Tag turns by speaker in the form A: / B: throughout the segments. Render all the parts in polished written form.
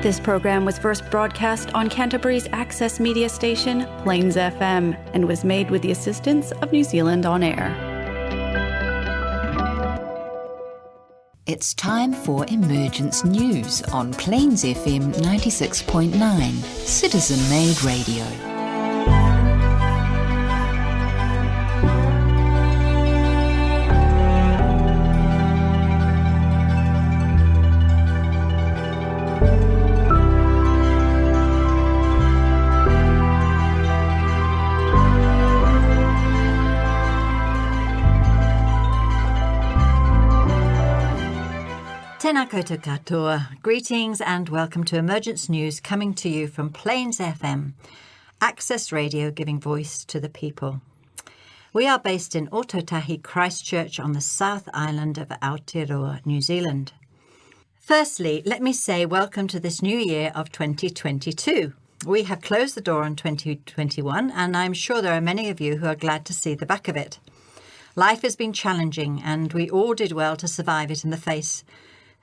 A: This program was first broadcast on Canterbury's access media station, Plains FM, and was made with the assistance of New Zealand On Air.
B: It's time for Emergence News on Plains FM 96.9, citizen-made radio.
C: Tēnā koutou katoa. Greetings and welcome to Emergence News coming to you from Plains FM, access radio giving voice to the people. We are based in Ōtautahi, Christchurch on the South Island of Aotearoa, New Zealand. Firstly, let me say welcome to this new year of 2022. We have closed the door on 2021 and I'm sure there are many of you who are glad to see the back of it. Life has been challenging and we all did well to survive it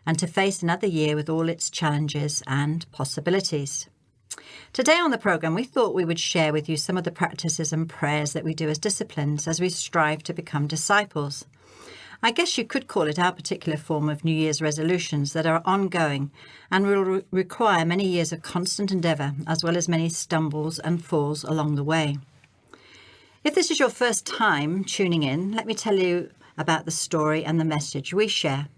C: and to face another year with all its challenges and possibilities. Today on the programme, we thought we would share with you some of the practices and prayers that we do as disciplines as we strive to become disciples. I guess you could call it our particular form of New Year's resolutions that are ongoing and will require many years of constant endeavour, as well as many stumbles and falls along the way. If this is your first time tuning in, let me tell you about the story and the message we share.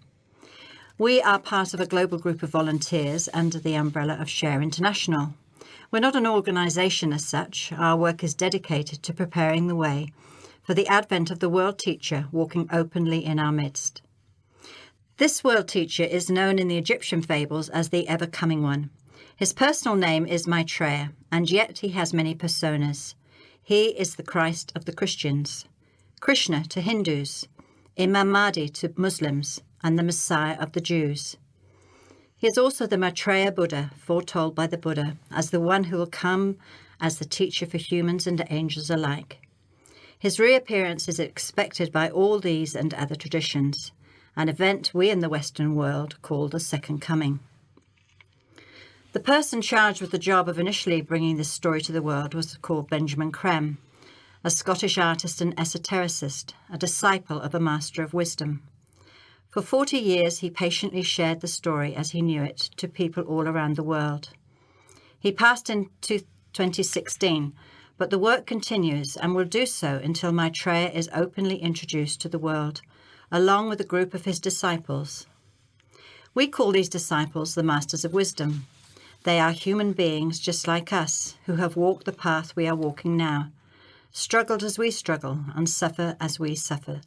C: We are part of a global group of volunteers under the umbrella of Share International. We're not an organisation as such. Our work is dedicated to preparing the way for the advent of the World Teacher walking openly in our midst. This World Teacher is known in the Egyptian fables as the Ever-Coming One. His personal name is Maitreya, and yet he has many personas. He is the Christ of the Christians, Krishna to Hindus, Imam Mahdi to Muslims, and the Messiah of the Jews. He is also the Maitreya Buddha, foretold by the Buddha, as the one who will come as the teacher for humans and angels alike. His reappearance is expected by all these and other traditions, an event we in the Western world call the Second Coming. The person charged with the job of initially bringing this story to the world was called Benjamin Creme, a Scottish artist and esotericist, a disciple of a master of wisdom. For 40 years, he patiently shared the story as he knew it to people all around the world. He passed in 2016, but the work continues and will do so until Maitreya is openly introduced to the world, along with a group of his disciples. We call these disciples the Masters of Wisdom. They are human beings just like us, who have walked the path we are walking now, struggled as we struggle, and suffer as we suffer.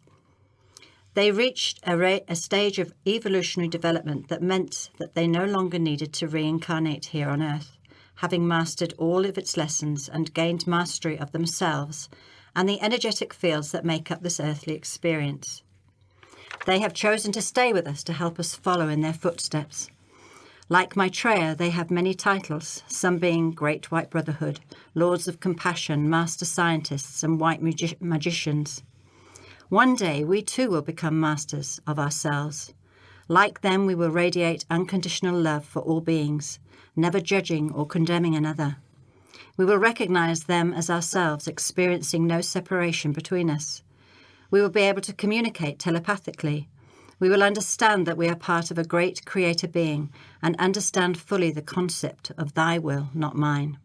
C: They reached a stage of evolutionary development that meant that they no longer needed to reincarnate here on Earth, having mastered all of its lessons and gained mastery of themselves and the energetic fields that make up this earthly experience. They have chosen to stay with us to help us follow in their footsteps. Like Maitreya, they have many titles, some being Great White Brotherhood, Lords of Compassion, Master Scientists, and White Magicians. One day, we too will become masters of ourselves. Like them, we will radiate unconditional love for all beings, never judging or condemning another. We will recognize them as ourselves, experiencing no separation between us. We will be able to communicate telepathically. We will understand that we are part of a great creator being and understand fully the concept of thy will, not mine.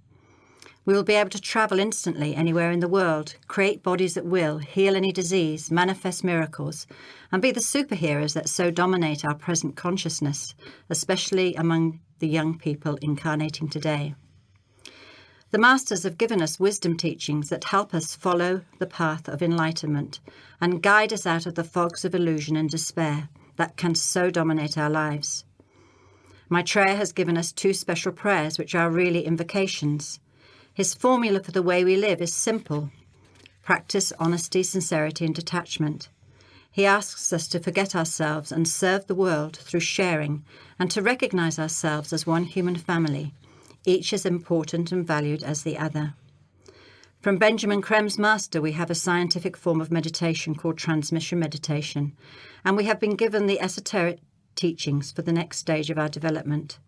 C: We will be able to travel instantly anywhere in the world, create bodies at will, heal any disease, manifest miracles, and be the superheroes that so dominate our present consciousness, especially among the young people incarnating today. The Masters have given us wisdom teachings that help us follow the path of enlightenment and guide us out of the fogs of illusion and despair that can so dominate our lives. Maitreya has given us 2 special prayers, which are really invocations. His formula for the way we live is simple. Practice honesty, sincerity, and detachment. He asks us to forget ourselves and serve the world through sharing and to recognize ourselves as one human family, each as important and valued as the other. From Benjamin Creme's master, we have a scientific form of meditation called transmission meditation, and we have been given the esoteric teachings for the next stage of our development.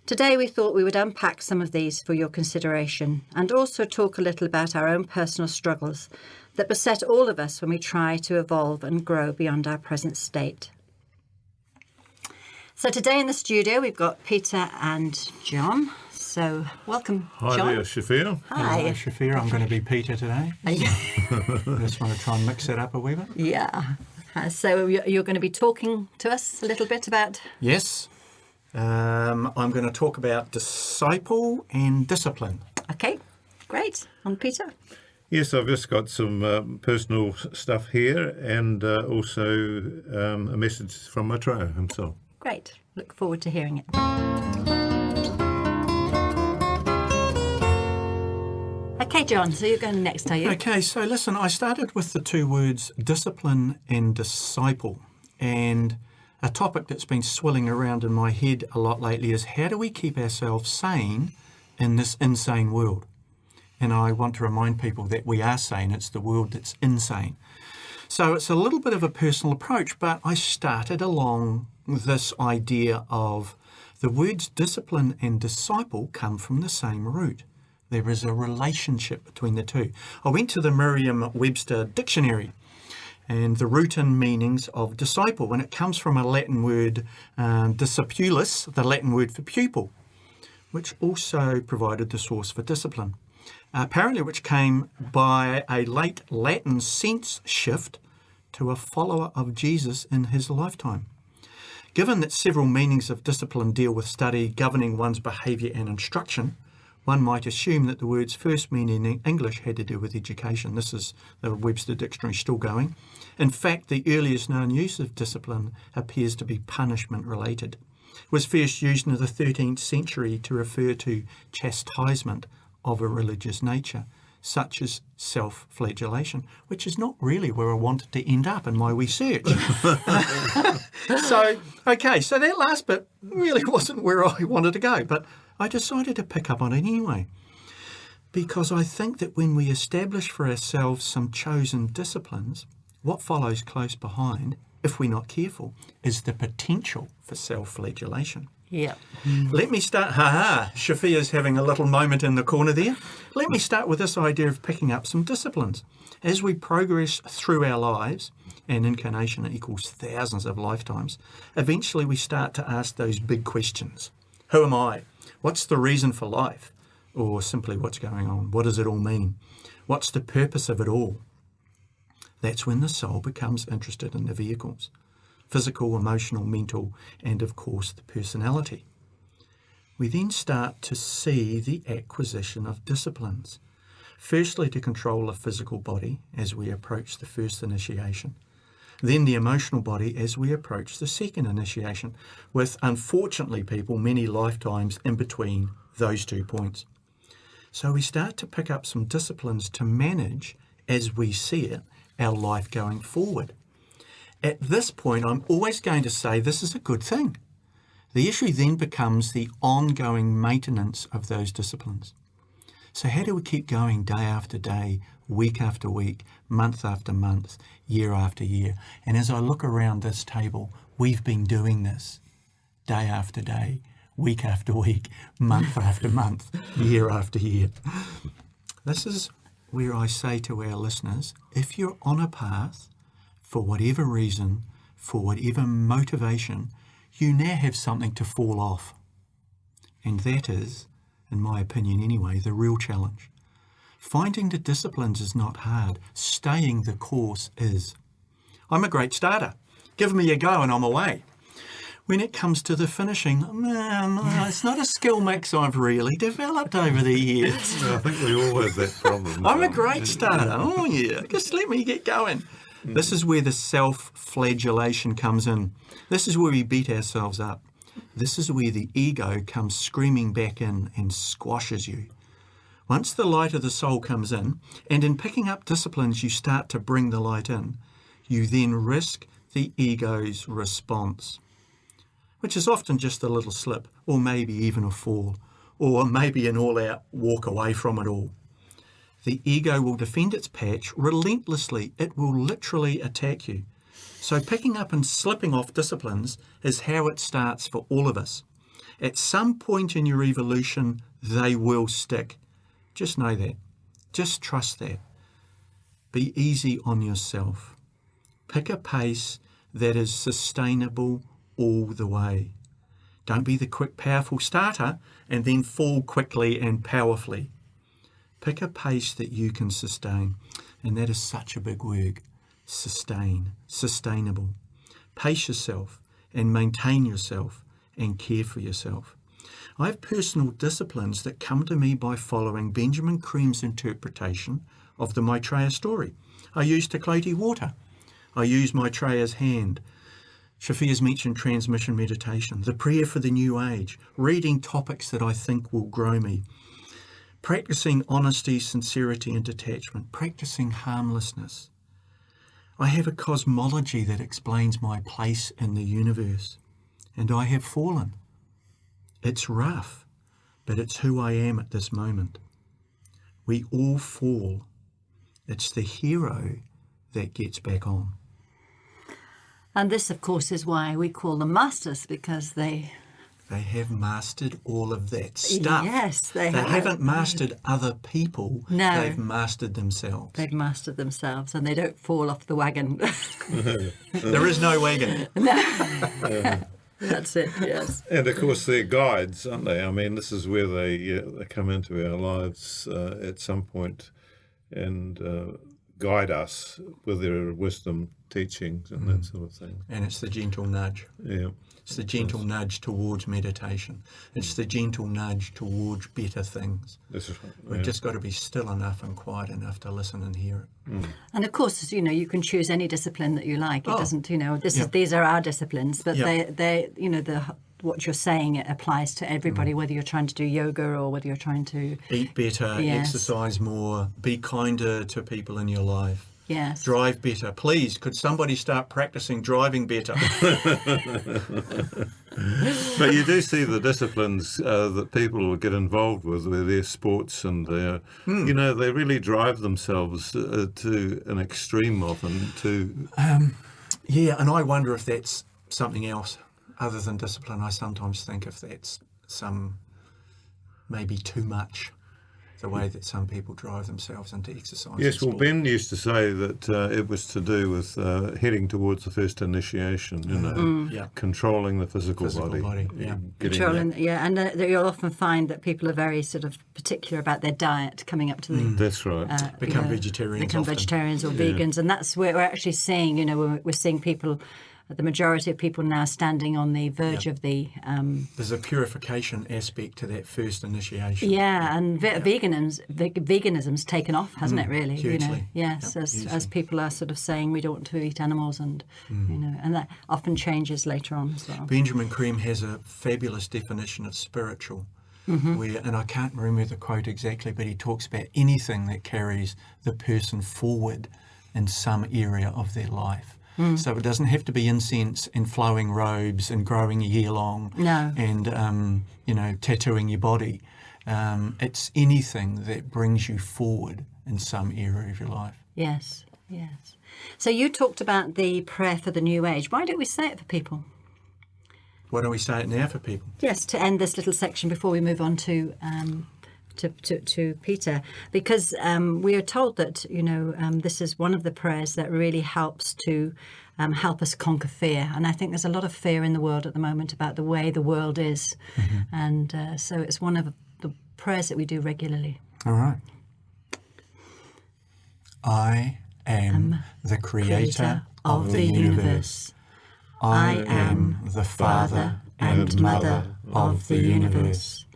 C: Today we thought we would unpack some of these for your consideration and also talk a little about our own personal struggles that beset all of us when we try to evolve and grow beyond our present state. So today in the studio we've got Peter and John. So welcome,
D: Hi
C: John.
D: there, Shafir.
C: Hi.
E: Hello, Shafir. I'm going to be Peter today. I just want to try and mix it up a wee bit.
C: Yeah. So you're going to be talking to us a little bit about...
E: Yes. I'm going to talk about disciple and discipline.
C: Okay, great. On Peter.
D: Yes, I've just got some personal stuff here and also a message from Maitreya himself.
C: Great. Look forward to hearing it. Okay, John, so you're going next, are you?
E: Okay, so listen, I started with the two words discipline and disciple. And a topic that's been swirling around in my head a lot lately is how do we keep ourselves sane in this insane world? And I want to remind people that we are sane. It's the world that's insane. So it's a little bit of a personal approach, but I started along this idea of the words discipline and disciple come from the same root. There is a relationship between the two. I went to the Merriam-Webster dictionary and the root and meanings of disciple, and it comes from a Latin word, discipulus, the Latin word for pupil, which also provided the source for discipline. Apparently which came by a late Latin sense shift to a follower of Jesus in his lifetime. Given that several meanings of discipline deal with study, governing one's behaviour and instruction, one might assume that the word's first meaning in English had to do with education. This is the Webster Dictionary still going. In fact, the earliest known use of discipline appears to be punishment related. It was first used in the 13th century to refer to chastisement of a religious nature, such as self-flagellation, which is not really where I wanted to end up in my research. So that last bit really wasn't where I wanted to go, but I decided to pick up on it anyway, because I think that when we establish for ourselves some chosen disciplines, what follows close behind, if we're not careful, is the potential for self-flagellation.
C: Yeah.
E: Let me start. Shafia's having a little moment in the corner there. Let me start with this idea of picking up some disciplines. As we progress through our lives, and incarnation equals thousands of lifetimes, eventually we start to ask those big questions. Who am I? What's the reason for life? Or simply what's going on? What does it all mean? What's the purpose of it all? That's when the soul becomes interested in the vehicles. Physical, emotional, mental, and of course the personality. We then start to see the acquisition of disciplines. Firstly, to control the physical body as we approach the first initiation. Then the emotional body as we approach the second initiation, with, unfortunately, people, many lifetimes in between those 2 points. So we start to pick up some disciplines to manage, as we see it, our life going forward. At this point, I'm always going to say this is a good thing. The issue then becomes the ongoing maintenance of those disciplines. So how do we keep going day after day, week after week, month after month, year after year? And as I look around this table, we've been doing this day after day, week after week, month after month, year after year. This is where I say to our listeners, if you're on a path, for whatever reason, for whatever motivation, you now have something to fall off. And that is, in my opinion anyway, the real challenge. Finding the disciplines is not hard. Staying the course is. I'm a great starter. Give me a go and I'm away. When it comes to the finishing, it's not a skill mix I've really developed over the years.
D: I think we all have that problem.
E: I'm a great starter. Oh yeah, just let me get going. This is where the self-flagellation comes in. This is where we beat ourselves up. This is where the ego comes screaming back in and squashes you. Once the light of the soul comes in, and in picking up disciplines you start to bring the light in, you then risk the ego's response, which is often just a little slip, or maybe even a fall, or maybe an all-out walk away from it all. The ego will defend its patch relentlessly. It will literally attack you. So picking up and slipping off disciplines is how it starts for all of us. At some point in your evolution, they will stick. Just know that. Just trust that. Be easy on yourself. Pick a pace that is sustainable all the way. Don't be the quick, powerful starter and then fall quickly and powerfully. Pick a pace that you can sustain. And that is such a big word. Sustain. Sustainable. Pace yourself and maintain yourself and care for yourself. I have personal disciplines that come to me by following Benjamin Cream's interpretation of the Maitreya story. I use Takloti water. I use Maitreya's hand. Shafia's mentioned transmission meditation, the prayer for the new age, reading topics that I think will grow me, practicing honesty, sincerity and detachment, practicing harmlessness. I have a cosmology that explains my place in the universe, and I have fallen. It's rough, but it's who I am at this moment. We all fall. It's the hero that gets back on.
C: And this, of course, is why we call them masters, because they
E: have mastered all of that stuff.
C: Yes, they
E: They
C: have.
E: haven't mastered other people.
C: No.
E: They've mastered themselves.
C: They've mastered themselves, and they don't fall off the wagon.
E: There is no wagon.
C: That's it, yes.
D: And of course, they're guides, aren't they? I mean, this is where they come into our lives at some point and guide us with their wisdom teachings and that sort of thing.
E: And it's the gentle nudge.
D: Yeah.
E: It's the gentle nudge towards meditation. It's the gentle nudge towards better things.
D: That's right.
E: We've just got to be still enough and quiet enough to listen and hear it.
C: And of course, you can choose any discipline that you like. It doesn't, these are our disciplines, but they what you're saying, it applies to everybody, whether you're trying to do yoga or whether you're trying to
E: Eat better,
C: Yes.
E: exercise more, be kinder to people in your life.
C: yes.
E: Drive better. Please, could somebody start practicing driving better?
D: But you do see the disciplines that people will get involved with their sports and their, they really drive themselves to an extreme often to...
E: Yeah, and I wonder if that's something else other than discipline. I sometimes think if that's maybe too much, the way that some people drive themselves into exercise.
D: Yes, well,
E: and sport.
D: Ben used to say that it was to do with heading towards the first initiation, controlling the physical body.
E: Yeah.
C: Controlling, and you'll often find that people are very sort of particular about their diet coming up to the
D: That's right.
E: Become vegetarians
C: become
E: often.
C: vegetarians or vegans, and that's where we're actually seeing, we're seeing people, the majority of people now standing on the verge of the
E: There's a purification aspect to that first initiation.
C: and veganism's taken off, hasn't it? Really,
E: hugely.
C: Yes,
E: Yep,
C: as people are sort of saying we don't want to eat animals, and and that often changes later on as well.
E: Benjamin Cream has a fabulous definition of spiritual, where, and I can't remember the quote exactly, but he talks about anything that carries the person forward in some area of their life. So it doesn't have to be incense and flowing robes and growing a year long and, tattooing your body. It's anything that brings you forward in some area of your life.
C: Yes. So you talked about the prayer for the new age. Why don't we say it for people?
E: Why don't we say it now for people?
C: Yes, to end this little section before we move on to Peter, because we are told that this is one of the prayers that really helps to help us conquer fear. And I think there's a lot of fear in the world at the moment about the way the world is, and so it's one of the prayers that we do regularly.
E: All right. I am the creator of the universe. I am the father and mother of the universe.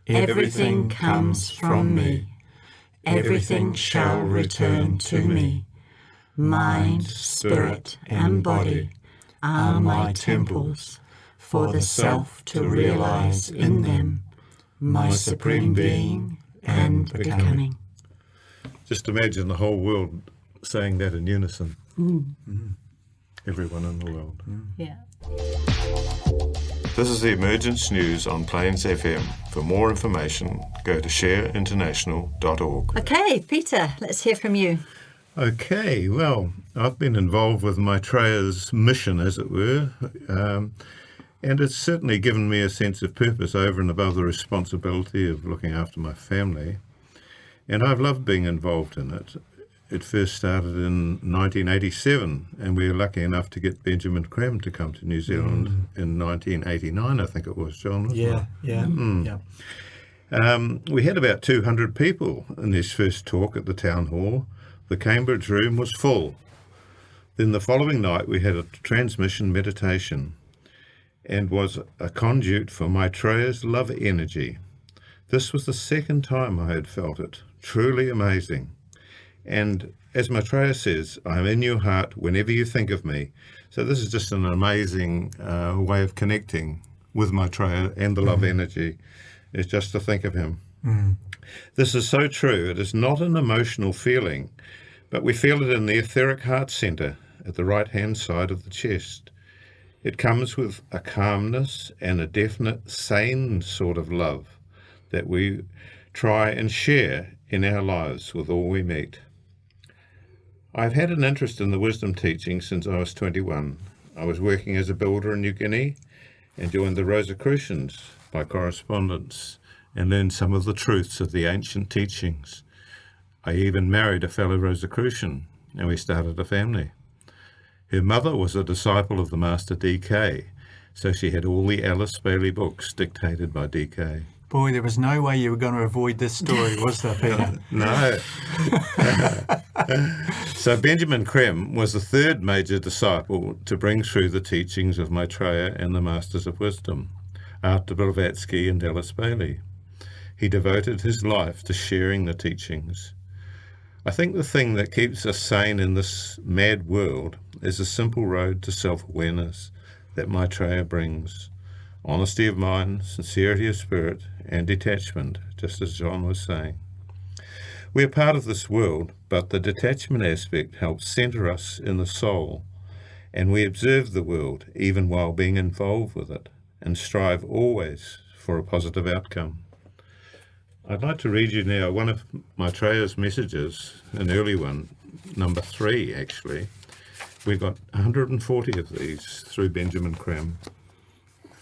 E: Everything comes from me. Everything shall return to me. Mind, spirit, and body are my temples, for the self to realize in them my supreme being and becoming.
D: Just imagine the whole world saying that in unison. Everyone in the world.
C: Yeah.
D: This is the Emergence News on Plains FM. For more information, go to shareinternational.org.
C: Okay, Peter, let's hear from you.
D: Okay, well, I've been involved with Maitreya's mission, as it were, And it's certainly given me a sense of purpose over and above the responsibility of looking after my family. And I've loved being involved in it. It first started in 1987, and we were lucky enough to get Benjamin Creme to come to New Zealand in 1989, I think it was, John. wasn't it? We had about 200 people in his first talk at the town hall. The Cambridge room was full. Then the following night we had a transmission meditation and was a conduit for Maitreya's love energy. This was the second time I had felt it. Truly amazing. And as Maitreya says, I'm in your heart whenever you think of me. So this is just an amazing way of connecting with Maitreya and the love energy, is just to think of him. This is so true. It is not an emotional feeling, but we feel it in the etheric heart centre at the right-hand side of the chest. It comes with a calmness and a definite, sane sort of love that we try and share in our lives with all we meet. I've had an interest in the wisdom teaching since I was 21. I was working as a builder in New Guinea and joined the Rosicrucians by correspondence and learned some of the truths of the ancient teachings. I even married a fellow Rosicrucian and we started a family. Her mother was a disciple of the Master D.K., so she had all the Alice Bailey books dictated by D.K.
E: Boy, there was no way you were going to avoid this story, was there, Peter?
D: No. So Benjamin Creme was the third major disciple to bring through the teachings of Maitreya and the Masters of Wisdom, after Blavatsky and Alice Bailey. He devoted his life to sharing the teachings. I think the thing that keeps us sane in this mad world is a simple road to self-awareness that Maitreya brings. Honesty of mind, sincerity of spirit, and detachment, just as John was saying. We are part of this world, but the detachment aspect helps centre us in the soul, and we observe the world even while being involved with it, and strive always for a positive outcome. I'd like to read you now one of Maitreya's messages, an early one, number 3 actually. We've got 140 of these through Benjamin Creme.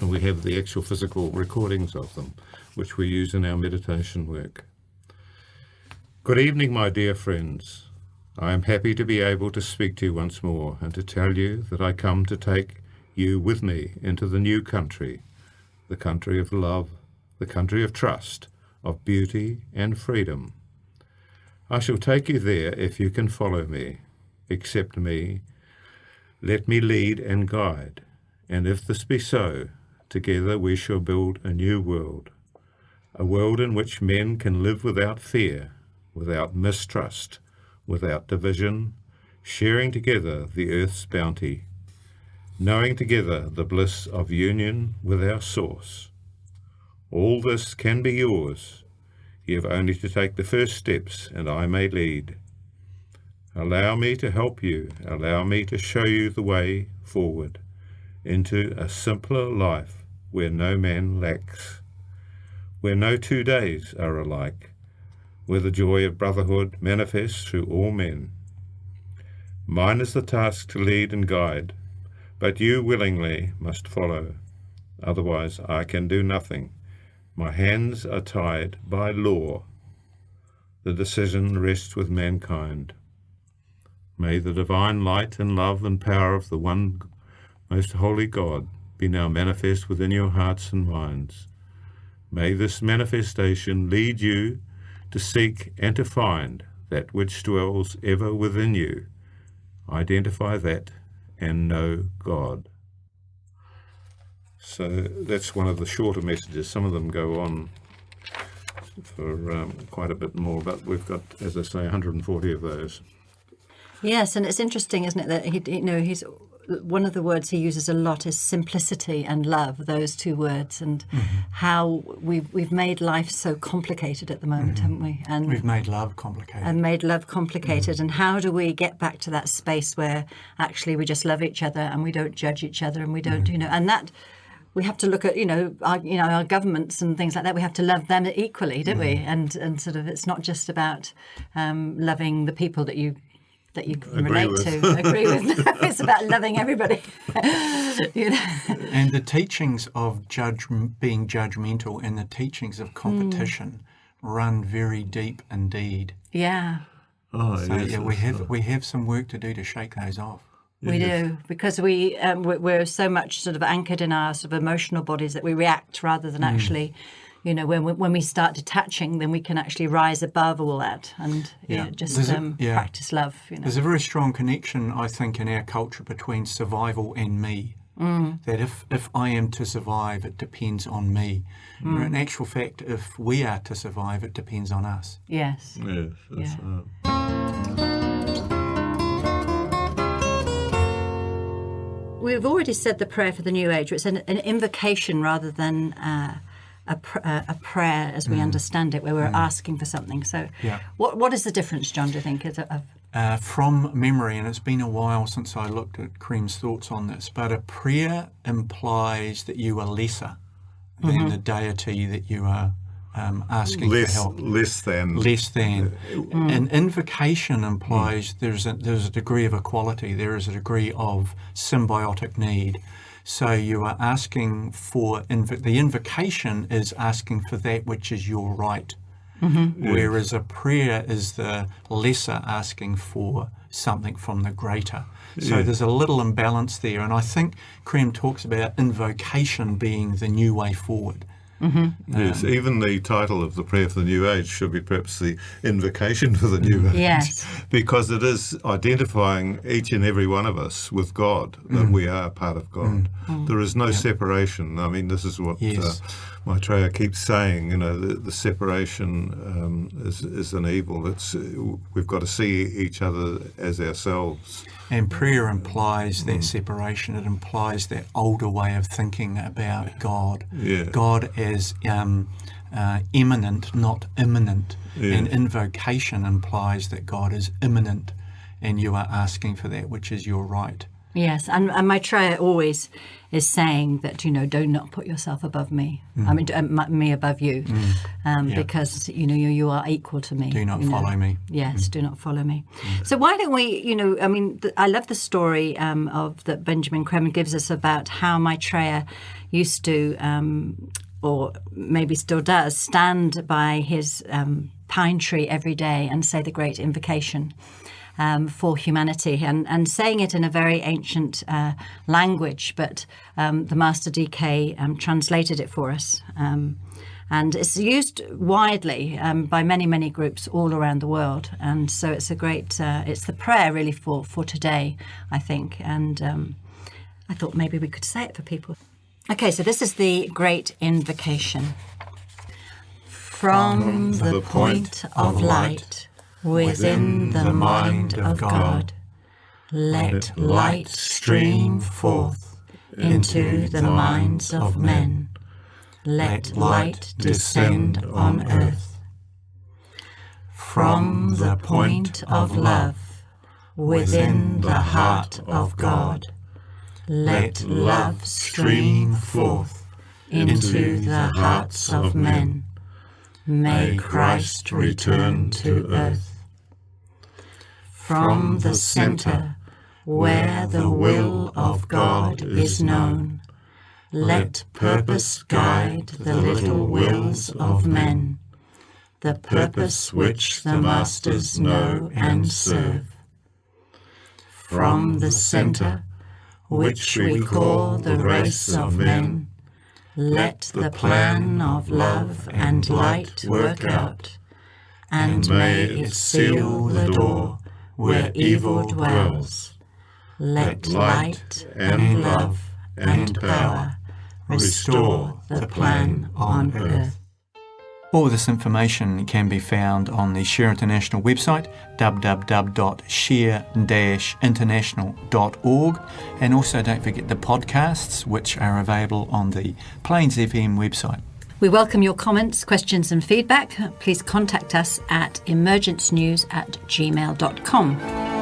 D: And we have the actual physical recordings of them, which we use in our meditation work. Good evening, my dear friends. I am happy to be able to speak to you once more and to tell you that I come to take you with me into the new country, the country of love, the country of trust, of beauty and freedom. I shall take you there if you can follow me, accept me, let me lead and guide, and if this be so, together we shall build a new world, a world in which men can live without fear, without mistrust, without division, sharing together the earth's bounty, knowing together the bliss of union with our source. All this can be yours. You have only to take the first steps, and I may lead. Allow me to help you. Allow me to show you the way forward into a simpler life where no man lacks, where no 2 days are alike, where the joy of brotherhood manifests through all men. Mine is the task to lead and guide, but you willingly must follow. Otherwise I can do nothing. My hands are tied by law. The decision rests with mankind. May the divine light and love and power of the one most holy God be now manifest within your hearts and minds. May this manifestation lead you to seek and to find that which dwells ever within you. Identify that and know God. So that's one of the shorter messages. Some of them go on for quite a bit more, but we've got, as I say, 140 of those.
C: Yes, and it's interesting, isn't it, that he's one of the words he uses a lot is simplicity and love, those two words, and how we've made life so complicated at the moment, haven't we? And
E: we've made love complicated.
C: And how do we get back to that space where actually we just love each other and we don't judge each other and we don't, and that we have to look at, our governments and things like that. We have to love them equally, don't we? And sort of, it's not just about loving the people that you that you can
D: Agree
C: relate
D: with.
C: to, agree with. No, it's about loving everybody. You know?
E: And the teachings of being judgmental and the teachings of competition run very deep indeed.
C: Yeah.
D: Oh,
E: So
D: yes,
E: we have some work to do to shake those off.
C: We do, because we're so much sort of anchored in our sort of emotional bodies that we react rather than actually, you know, when we start detaching, then we can actually rise above all that and just practice love. You know,
E: there's a very strong connection, I think, in our culture between survival and me. That if I am to survive, it depends on me. In actual fact, if we are to survive, it depends on us.
C: Yes.
D: Yes. That's,
C: We've already said the prayer for the new age. It's an invocation rather than a prayer as we understand it, where we're asking for something. So what is the difference, John, do you think?
E: From memory, and it's been a while since I looked at Cream's thoughts on this, but a prayer implies that you are lesser than the deity that you are asking for help.
D: Less than.
E: An invocation implies there's a degree of equality, there is a degree of symbiotic need. So you are asking for, the invocation is asking for that which is your right. Whereas a prayer is the lesser asking for something from the greater. So there's a little imbalance there. And I think Cream talks about invocation being the new way forward.
D: Yes, even the title of the prayer for the new age should be perhaps the invocation for the new age.
C: Yes.
D: Because it is identifying each and every one of us with God, that we are part of God. There is no separation. I mean, this is what Maitreya keeps saying, you know, the separation is an evil. We've got to see each other as ourselves.
E: And prayer implies that separation. It implies that older way of thinking about God. God as immanent, not immanent. And invocation implies that God is immanent and you are asking for that which is your right.
C: Yes, and Maitreya always is saying that, you know, do not put yourself above me. I mean, me above you, because, you know, you are equal to me.
E: Do not follow me.
C: Yes, do not follow me. So why don't we, you know, I mean, I love the story of that Benjamin Cremon gives us about how Maitreya used to, or maybe still does, stand by his pine tree every day and say the great invocation. For humanity, and saying it in a very ancient language, but the Master DK translated it for us. And it's used widely by many, many groups all around the world. And so it's a great, it's the prayer really for today, I think. And I thought maybe we could say it for people. Okay, so this is the great invocation. From the point of light within the mind of God, let light stream forth into the minds of men. Let light descend on earth. From the point of love within the heart of God, let love stream forth into the hearts of men. May Christ return to earth. From the centre, where the will of God is known, let purpose guide the little wills of men, the purpose which the masters know and serve. From the centre, which we call the race of men, let the plan of love and light work out, and may it seal the door where evil dwells. Let light and love and power restore the plan on earth.
E: All this information can be found on the Share International website, www.share-international.org, and also don't forget the podcasts, which are available on the Plains FM website.
C: We welcome your comments, questions and feedback. Please contact us at emergencenews@gmail.com.